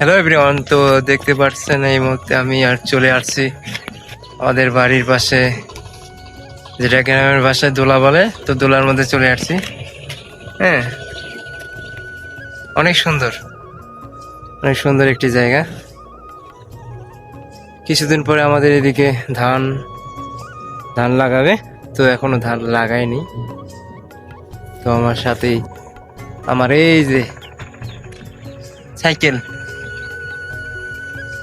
Hello everyone, তো দেখতে পাচ্ছেন এই মুহূর্তে আমি আর চলে আসছি আমাদের বাড়ির পাশে, যেটা গ্রামের ভাষায় দোলা বলে, তো দোলার মধ্যে চলে আসছি। হ্যাঁ, অনেক সুন্দর, অনেক সুন্দর একটি জায়গা। কিছুদিন পরে আমাদের এদিকে ধান লাগাবে, তো এখনো ধান লাগায়নি। তো আমার সাথেই আমার এই যে সাইকেল,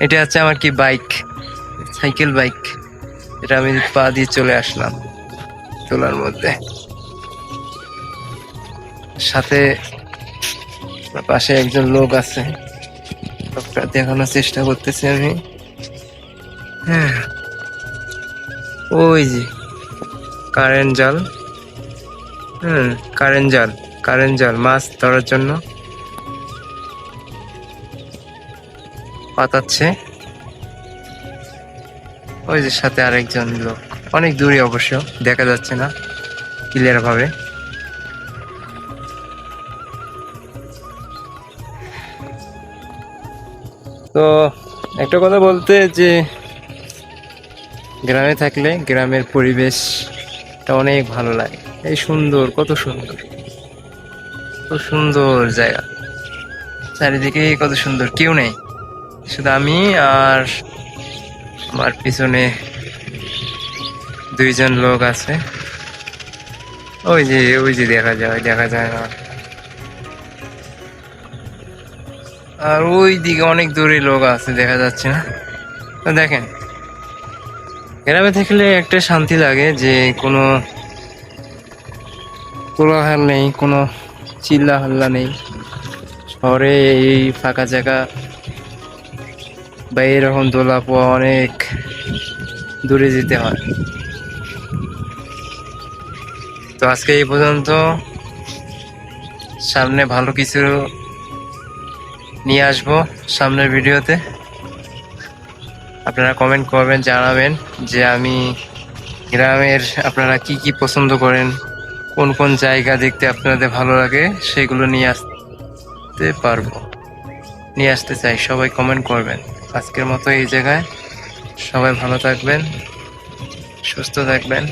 এটা হচ্ছে আমার কি বাইক, সাইকেল বাইক। এটা আমি পা দিয়ে চলে আসলাম তোলার মধ্যে। সাথে পাশে একজন লোক আছে, লোকটা দেখানোর চেষ্টা করতেছি আমি। হ্যাঁ, ওই যে কারেন্ট জাল, কারেন্ট জাল মাছ ধরার জন্য পাতাচ্ছে। ওই যে সাথে আরেকজন লোক, অনেক দূরে অবশ্য দেখা যাচ্ছে না ক্লিয়ার ভাবে। তো একটা কথা বলতে, যে গ্রামে থাকলে গ্রামের পরিবেশটা অনেক ভালো লাগে। এই সুন্দর, কত সুন্দর, কত সুন্দর জায়গা, চারিদিকে কত সুন্দর, কেউ নেই, শুধু আমি আর আমার পিছনে দুইজন লোক আছে। ওই যে দেখা যায় না, আর ওই দিকে অনেক দূরে লোক আছে, দেখা যাচ্ছে না। তো দেখেন, গ্রামে থাকলে একটা শান্তি লাগে, যে কোনো কোলাহল নেই, কোনো চিল্লা হাল্লা নেই। শহরে এই ফাঁকা জায়গা বা এরকম দোলা পোয়া অনেক দূরে যেতে হয়। তো আজকে এই পর্যন্ত, সামনে ভালো কিছু নিয়ে আসবো সামনের ভিডিওতে। আপনারা কমেন্ট করবেন, জানাবেন যে আমি গ্রামের আপনারা কি কি পছন্দ করেন, কোন কোন জায়গা দেখতে আপনাদের ভালো লাগে, সেগুলো নিয়ে আসতে চাই। সবাই কমেন্ট করবেন। আজকের মতো এই জায়গায় সবাই ভালো থাকবেন, সুস্থ থাকবেন।